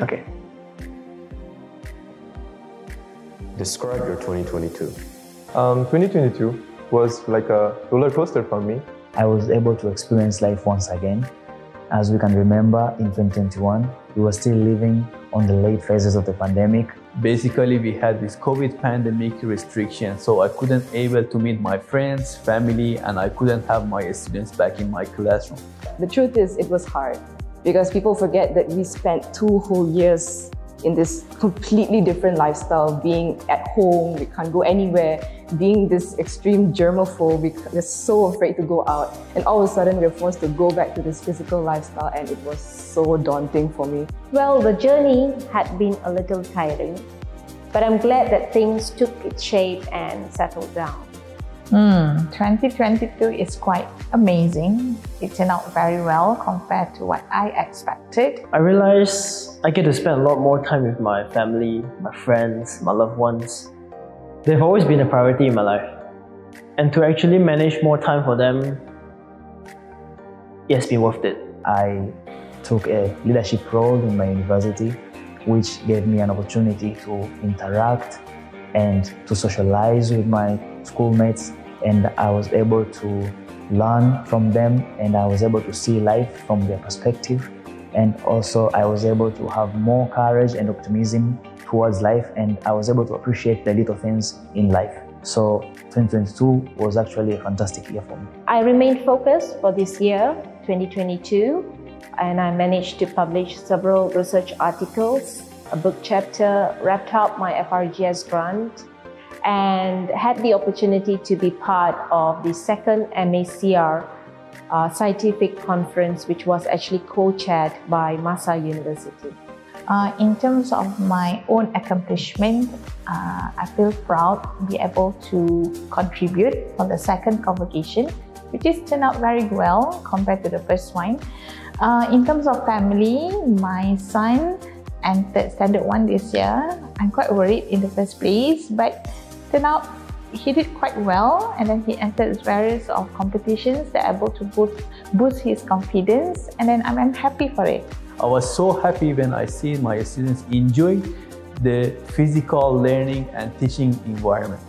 Okay. Describe your 2022. 2022 was like a roller coaster for me. I was able to experience life once again. As we can remember, in 2021, we were still living on the late phases of the pandemic. Basically, we had this COVID pandemic restriction, so I couldn't able to meet my friends, family, and I couldn't have my students back in my classroom. The truth is, it was hard because people forget that we spent 2 whole years in this completely different lifestyle, being at home, we can't go anywhere, being this extreme germaphobe, we're so afraid to go out. And all of a sudden, we're forced to go back to this physical lifestyle, and it was so daunting for me. Well, the journey had been a little tiring, but I'm glad that things took its shape and settled down. 2022 is quite amazing. It turned out very well compared to what I expected. I realized I get to spend a lot more time with my family, my friends, my loved ones. They've always been a priority in my life. And to actually manage more time for them, it has been worth it. I took a leadership role in my university, which gave me an opportunity to interact and to socialize with my schoolmates, and I was able to learn from them, and I was able to see life from their perspective, and also I was able to have more courage and optimism towards life, and I was able to appreciate the little things in life. So 2022 was actually a fantastic year for me. I remained focused for this year, 2022, and I managed to publish several research articles, a book chapter, wrapped up my FRGS grant, and had the opportunity to be part of the second MACR scientific conference, which was actually co-chaired by MAHSA University. In terms of my own accomplishment, I feel proud to be able to contribute for the second convocation, which has turned out very well compared to the first one. In terms of family, my son entered standard 1 this year. I'm quite worried in the first place, but turned out he did quite well, and then he entered various of competitions that are able to boost his confidence, and then I'm happy for it. I was so happy when I see my students enjoy the physical learning and teaching environment.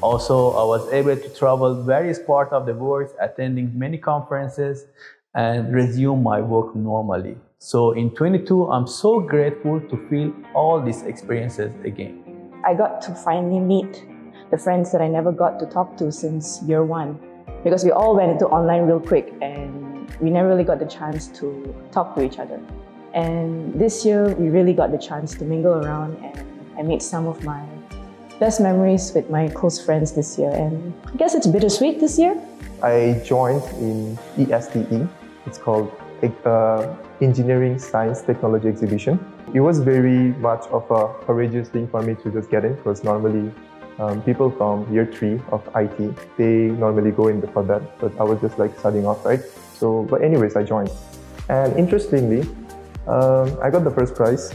Also, I was able to travel various parts of the world, attending many conferences, and resume my work normally. So in 22, I'm so grateful to feel all these experiences again. I got to finally meet the friends that I never got to talk to since year 1, because we all went into online real quick and we never really got the chance to talk to each other. And this year, we really got the chance to mingle around, and I made some of my best memories with my close friends this year. And I guess it's bittersweet this year. I joined in ESTE. It's called Engineering, Science, Technology Exhibition. It was very much of a courageous thing for me to just get in, because normally people from year 3 of IT, they normally go in before that, but I was just like starting off, right? So, but anyways, I joined. And interestingly, I got the first prize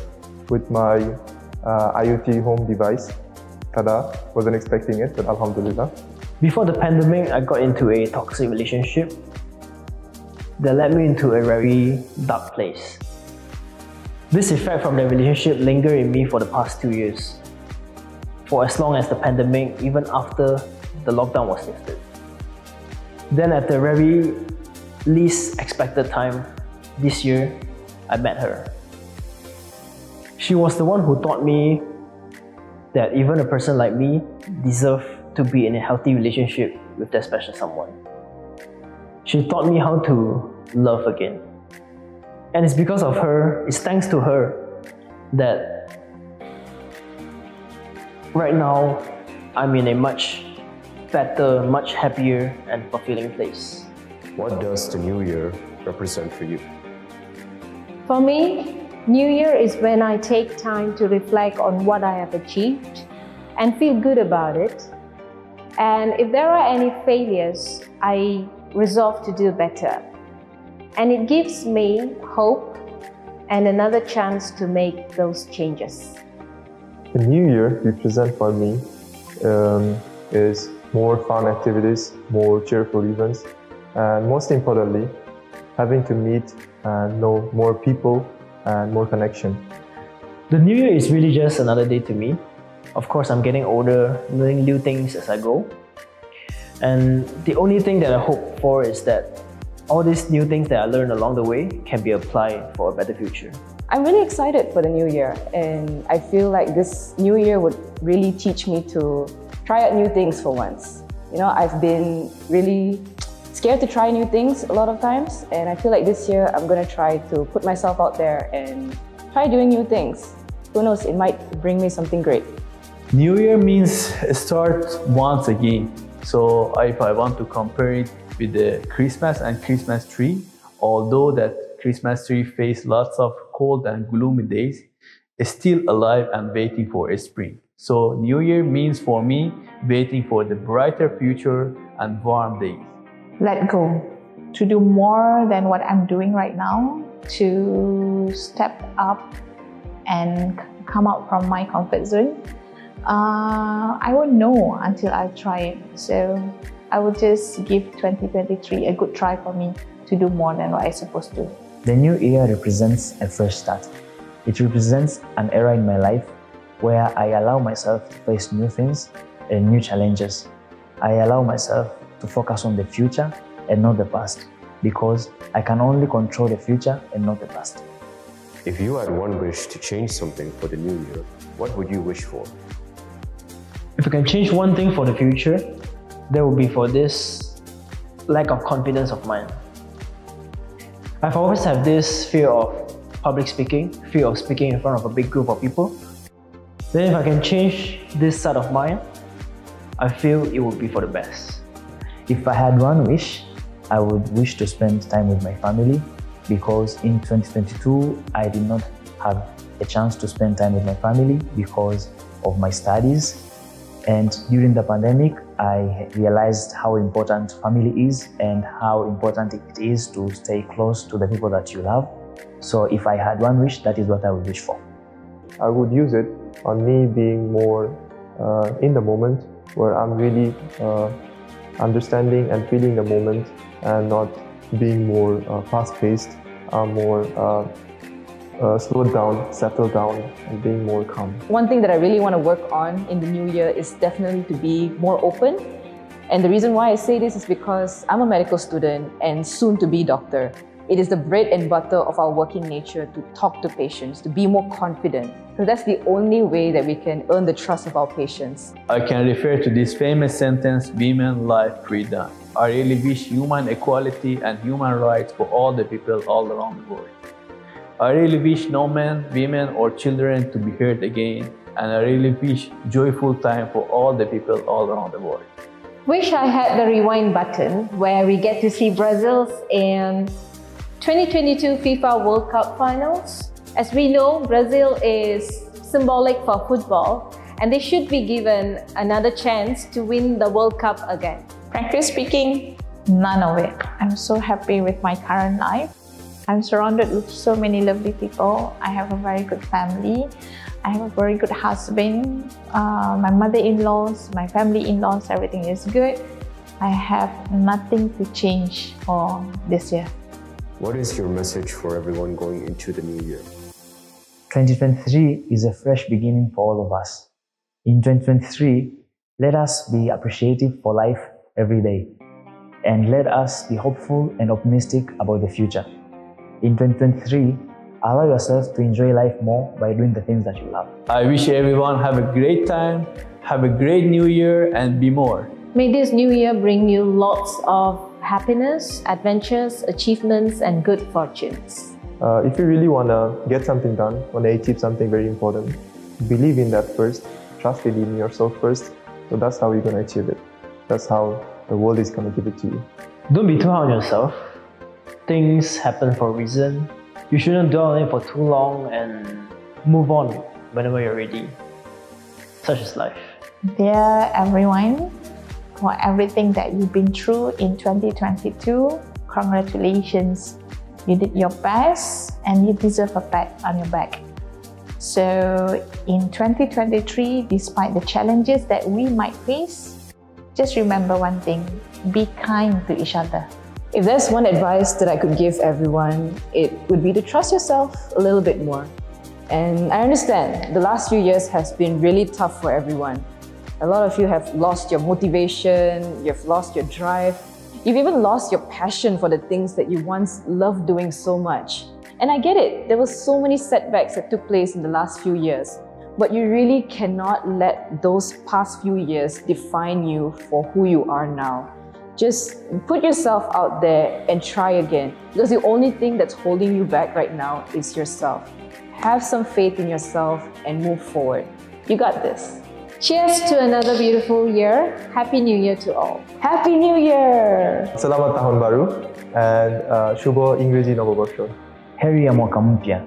with my IoT home device. Tada! Wasn't expecting it, but alhamdulillah. Before the pandemic, I got into a toxic relationship that led me into a very dark place. This effect from the relationship lingered in me for the past 2 years, for as long as the pandemic, even after the lockdown was lifted. Then at the very least expected time, this year, I met her. She was the one who taught me that even a person like me deserves to be in a healthy relationship with that special someone. She taught me how to love again. And it's because of her, it's thanks to her, that right now I'm in a much better, much happier and fulfilling place. What does the new year represent for you? For me, New Year is when I take time to reflect on what I have achieved and feel good about it. And if there are any failures, I resolve to do better. And it gives me hope and another chance to make those changes. The new year represent for me is more fun activities, more cheerful events, and most importantly, having to meet and know more people and more connection. The new year is really just another day to me. Of course, I'm getting older, learning new things as I go. And the only thing that I hope for is that all these new things that I learned along the way can be applied for a better future. I'm really excited for the new year, and I feel like this new year would really teach me to try out new things for once. You know, I've been really scared to try new things a lot of times, and I feel like this year I'm gonna try to put myself out there and try doing new things. Who knows, it might bring me something great. New Year means start once again. So if I want to compare it with the Christmas and Christmas tree, although that Christmas tree faced lots of cold and gloomy days, is still alive and waiting for a spring. So New Year means for me waiting for the brighter future and warm days. Let go, to do more than what I'm doing right now, to step up and come out from my comfort zone. I won't know until I try it. So I will just give 2023 a good try for me to do more than what I'm supposed to. The new year represents a fresh start. It represents an era in my life where I allow myself to face new things and new challenges. I allow myself to focus on the future and not the past, because I can only control the future and not the past. If you had one wish to change something for the new year, what would you wish for? If I can change one thing for the future, that would be for this lack of confidence of mine. I've always had this fear of public speaking, fear of speaking in front of a big group of people. Then if I can change this side of mine, I feel it would be for the best. If I had one wish, I would wish to spend time with my family, because in 2022, I did not have a chance to spend time with my family because of my studies. And during the pandemic, I realized how important family is and how important it is to stay close to the people that you love. So if I had one wish, that is what I would wish for. I would use it on me being more in the moment, where I'm really understanding and feeling the moment and not being more fast-paced, more slowed down, settled down, and being more calm. One thing that I really want to work on in the new year is definitely to be more open. And the reason why I say this is because I'm a medical student and soon to be doctor. It is the bread and butter of our working nature to talk to patients, to be more confident. Because that's the only way that we can earn the trust of our patients. I can refer to this famous sentence, women, life, freedom. I really wish human equality and human rights for all the people all around the world. I really wish no men, women or children to be hurt again, and I really wish joyful time for all the people all around the world. Wish I had the rewind button where we get to see Brazil's in 2022 FIFA World Cup finals. As we know, Brazil is symbolic for football, and they should be given another chance to win the World Cup again. Frankly speaking, none of it. I'm so happy with my current life. I'm surrounded with so many lovely people. I have a very good family. I have a very good husband. My mother-in-laws, my family-in-laws, everything is good. I have nothing to change for this year. What is your message for everyone going into the new year? 2023 is a fresh beginning for all of us. In 2023, let us be appreciative for life every day, and let us be hopeful and optimistic about the future. In 2023, allow yourself to enjoy life more by doing the things that you love. I wish everyone have a great time, have a great new year, and be more. May this new year bring you lots of happiness, adventures, achievements, and good fortunes. If you really want to get something done, want to achieve something very important, believe in that first, trust it in yourself first. So that's how you're going to achieve it. That's how the world is going to give it to you. Don't be too hard on yourself. Things happen for a reason. You shouldn't dwell on it for too long and move on whenever you're ready. Such is life. Dear everyone, for everything that you've been through in 2022, congratulations. You did your best and you deserve a pat on your back. So in 2023, despite the challenges that we might face, just remember one thing, be kind to each other. If there's one advice that I could give everyone, it would be to trust yourself a little bit more. And I understand the last few years has been really tough for everyone. A lot of you have lost your motivation, you've lost your drive, you've even lost your passion for the things that you once loved doing so much. And I get it, there were so many setbacks that took place in the last few years, but you really cannot let those past few years define you for who you are now. Just put yourself out there and try again, because the only thing that's holding you back right now is yourself. Have some faith in yourself and move forward. You got this. Cheers to another beautiful year. Happy New Year to all. Happy New Year! Selamat Tahun Baru and Shubho Ingreji Noboborsho. Heri ya mwaka mpya.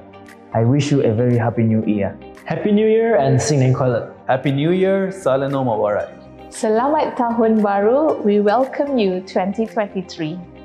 I wish you a very happy new year. Happy New Year and Sing Neng Kuala. Happy New Year, Salano Mubarak. Selamat Tahun Baru. We welcome you 2023.